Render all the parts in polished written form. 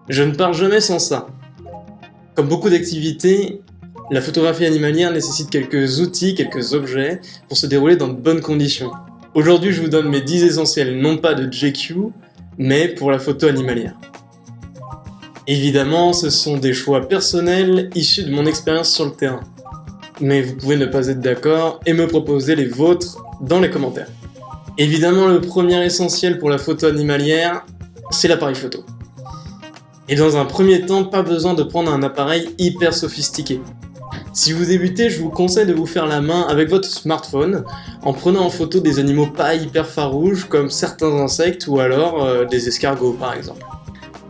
Je ne pars jamais sans ça. Comme beaucoup d'activités, la photographie animalière nécessite quelques outils, quelques objets pour se dérouler dans de bonnes conditions. Aujourd'hui, je vous donne mes 10 essentiels, non pas de JQ, mais pour la photo animalière. Évidemment, ce sont des choix personnels issus de mon expérience sur le terrain. Mais vous pouvez ne pas être d'accord et me proposer les vôtres dans les commentaires. Évidemment, le premier essentiel pour la photo animalière, c'est l'appareil photo. Et dans un premier temps, pas besoin de prendre un appareil hyper sophistiqué. Si vous débutez, je vous conseille de vous faire la main avec votre smartphone en prenant en photo des animaux pas hyper farouches comme certains insectes ou alors des escargots par exemple.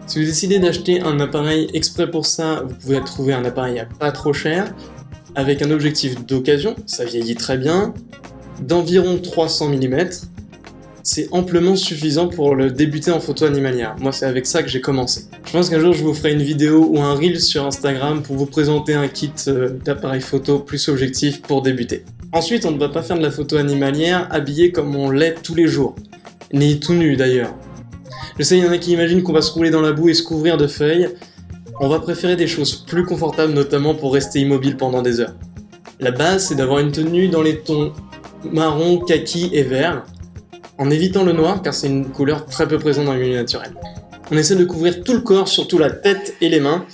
Si vous décidez d'acheter un appareil exprès pour ça, vous pouvez trouver un appareil à pas trop cher avec un objectif d'occasion, ça vieillit très bien, d'environ 300 mm. C'est amplement suffisant pour le débuter en photo animalière. Moi, c'est avec ça que j'ai commencé. Je pense qu'un jour, je vous ferai une vidéo ou un reel sur Instagram pour vous présenter un kit d'appareil photo plus objectif pour débuter. Ensuite, on ne va pas faire de la photo animalière habillé comme on l'est tous les jours. Ni tout nu d'ailleurs. Je sais, il y en a qui imaginent qu'on va se rouler dans la boue et se couvrir de feuilles. On va préférer des choses plus confortables, notamment pour rester immobile pendant des heures. La base, c'est d'avoir une tenue dans les tons marron, kaki et vert, en évitant le noir car c'est une couleur très peu présente dans le milieu naturel. On essaie de couvrir tout le corps, surtout la tête et les mains.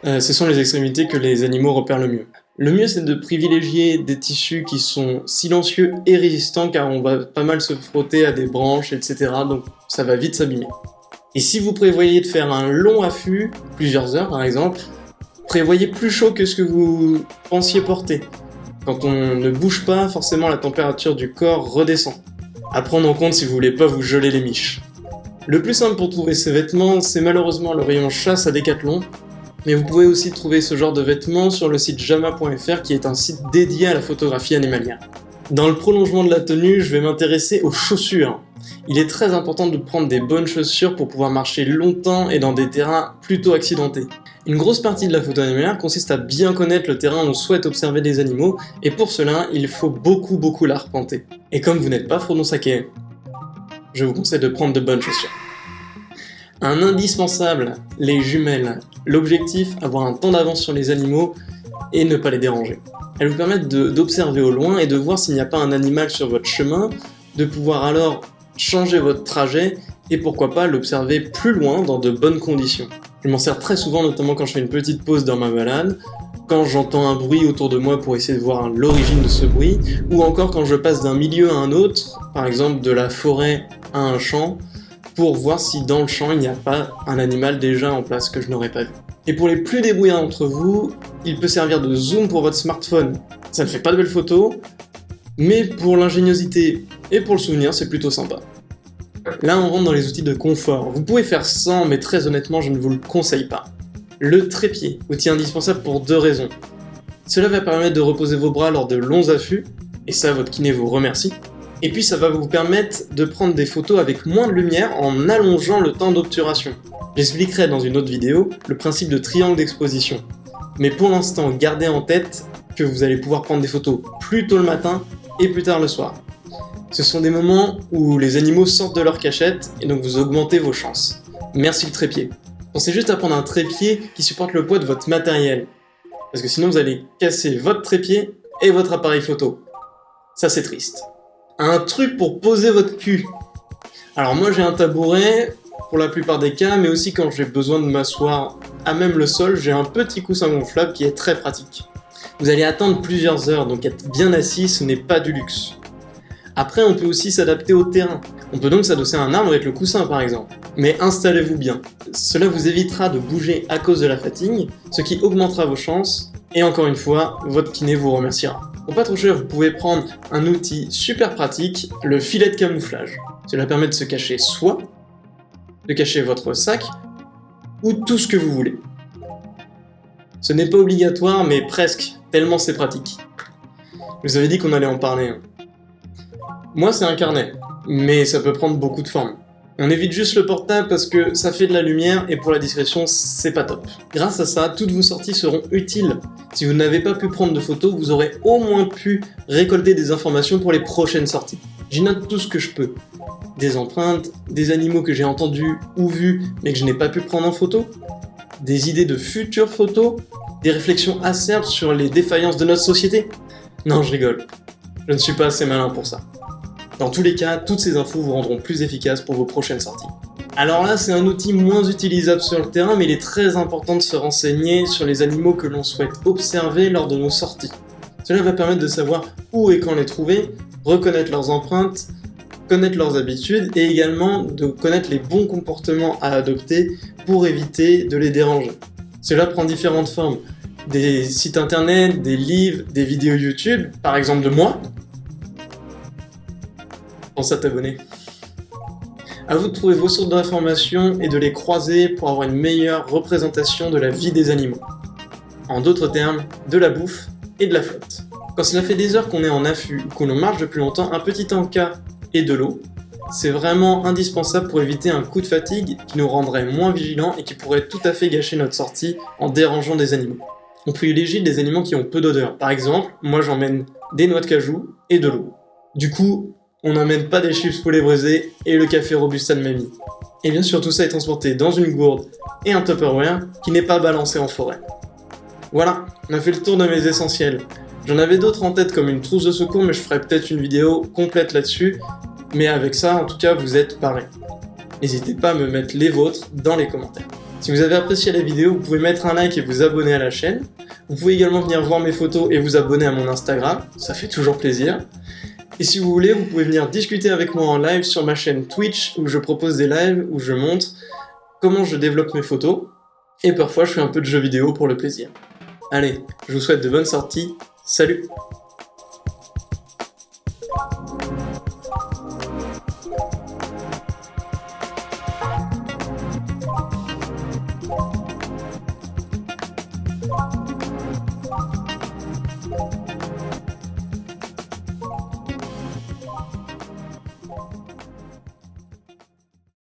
Ce sont les extrémités que les animaux repèrent le mieux. Le mieux c'est de privilégier des tissus qui sont silencieux et résistants car on va pas mal se frotter à des branches, etc. Donc ça va vite s'abîmer. Et si vous prévoyez de faire un long affût, plusieurs heures par exemple, prévoyez plus chaud que ce que vous pensiez porter. Quand on ne bouge pas, forcément la température du corps redescend. À prendre en compte si vous voulez pas vous geler les miches. Le plus simple pour trouver ces vêtements, c'est malheureusement le rayon chasse à Decathlon, mais vous pouvez aussi trouver ce genre de vêtements sur le site jama.fr qui est un site dédié à la photographie animalière. Dans le prolongement de la tenue, je vais m'intéresser aux chaussures. Il est très important de prendre des bonnes chaussures pour pouvoir marcher longtemps et dans des terrains plutôt accidentés. Une grosse partie de la photo animalière consiste à bien connaître le terrain où on souhaite observer des animaux, et pour cela, il faut beaucoup l'arpenter. Et comme vous n'êtes pas Frodon Sake, je vous conseille de prendre de bonnes chaussures. Un indispensable, les jumelles. L'objectif, avoir un temps d'avance sur les animaux et ne pas les déranger. Elles vous permettent d'observer au loin et de voir s'il n'y a pas un animal sur votre chemin, de pouvoir alors changer votre trajet et pourquoi pas l'observer plus loin dans de bonnes conditions. Je m'en sers très souvent, notamment quand je fais une petite pause dans ma balade, quand j'entends un bruit autour de moi pour essayer de voir l'origine de ce bruit, ou encore quand je passe d'un milieu à un autre, par exemple de la forêt à un champ, pour voir si dans le champ il n'y a pas un animal déjà en place que je n'aurais pas vu. Et pour les plus débrouillards d'entre vous, il peut servir de zoom pour votre smartphone. Ça ne fait pas de belles photos, mais pour l'ingéniosité et pour le souvenir, c'est plutôt sympa. Là, on rentre dans les outils de confort. Vous pouvez faire sans, mais très honnêtement, je ne vous le conseille pas. Le trépied, outil indispensable pour deux raisons. Cela va permettre de reposer vos bras lors de longs affûts, et ça, votre kiné vous remercie. Et puis, ça va vous permettre de prendre des photos avec moins de lumière en allongeant le temps d'obturation. J'expliquerai dans une autre vidéo le principe de triangle d'exposition. Mais pour l'instant, gardez en tête que vous allez pouvoir prendre des photos plus tôt le matin et plus tard le soir. Ce sont des moments où les animaux sortent de leur cachette et donc vous augmentez vos chances. Merci le trépied. Pensez juste à prendre un trépied qui supporte le poids de votre matériel. Parce que sinon vous allez casser votre trépied et votre appareil photo. Ça c'est triste. Un truc pour poser votre cul. Alors moi j'ai un tabouret pour la plupart des cas, mais aussi quand j'ai besoin de m'asseoir à même le sol, j'ai un petit coussin gonflable qui est très pratique. Vous allez attendre plusieurs heures, donc être bien assis ce n'est pas du luxe. Après, on peut aussi s'adapter au terrain. On peut donc s'adosser à un arbre avec le coussin par exemple. Mais installez-vous bien. Cela vous évitera de bouger à cause de la fatigue, ce qui augmentera vos chances, et encore une fois, votre kiné vous remerciera. Pour pas trop cher, vous pouvez prendre un outil super pratique, le filet de camouflage. Cela permet de se cacher soi, de cacher votre sac, ou tout ce que vous voulez. Ce n'est pas obligatoire, mais presque, tellement c'est pratique. Je vous avais dit qu'on allait en parler. Moi, c'est un carnet, mais ça peut prendre beaucoup de formes. On évite juste le portable parce que ça fait de la lumière et pour la discrétion, c'est pas top. Grâce à ça, toutes vos sorties seront utiles. Si vous n'avez pas pu prendre de photos, vous aurez au moins pu récolter des informations pour les prochaines sorties. J'y note tout ce que je peux. Des empreintes, des animaux que j'ai entendus ou vus mais que je n'ai pas pu prendre en photo, des idées de futures photos, des réflexions acerbes sur les défaillances de notre société. Non, je rigole. Je ne suis pas assez malin pour ça. Dans tous les cas, toutes ces infos vous rendront plus efficaces pour vos prochaines sorties. Alors là, c'est un outil moins utilisable sur le terrain, mais il est très important de se renseigner sur les animaux que l'on souhaite observer lors de nos sorties. Cela va permettre de savoir où et quand les trouver, reconnaître leurs empreintes, connaître leurs habitudes et également de connaître les bons comportements à adopter pour éviter de les déranger. Cela prend différentes formes. Des sites internet, des livres, des vidéos YouTube, par exemple de moi. Pense à t'abonner. À vous de trouver vos sources d'informations et de les croiser pour avoir une meilleure représentation de la vie des animaux. En d'autres termes, de la bouffe et de la flotte. Quand cela fait des heures qu'on est en affût ou qu'on marche depuis longtemps, un petit encas et de l'eau, c'est vraiment indispensable pour éviter un coup de fatigue qui nous rendrait moins vigilants et qui pourrait tout à fait gâcher notre sortie en dérangeant des animaux. On privilégie des aliments qui ont peu d'odeur. Par exemple, moi j'emmène des noix de cajou et de l'eau. Du coup, on n'emmène pas des chips poulet brisé et le café robusta de mamie. Et bien sûr, tout ça est transporté dans une gourde et un Tupperware qui n'est pas balancé en forêt. Voilà, on a fait le tour de mes essentiels. J'en avais d'autres en tête comme une trousse de secours, mais je ferai peut-être une vidéo complète là-dessus. Mais avec ça, en tout cas, vous êtes parés. N'hésitez pas à me mettre les vôtres dans les commentaires. Si vous avez apprécié la vidéo, vous pouvez mettre un like et vous abonner à la chaîne. Vous pouvez également venir voir mes photos et vous abonner à mon Instagram, ça fait toujours plaisir. Et si vous voulez, vous pouvez venir discuter avec moi en live sur ma chaîne Twitch où je propose des lives où je montre comment je développe mes photos. Et parfois, je fais un peu de jeux vidéo pour le plaisir. Allez, je vous souhaite de bonnes sorties. Salut!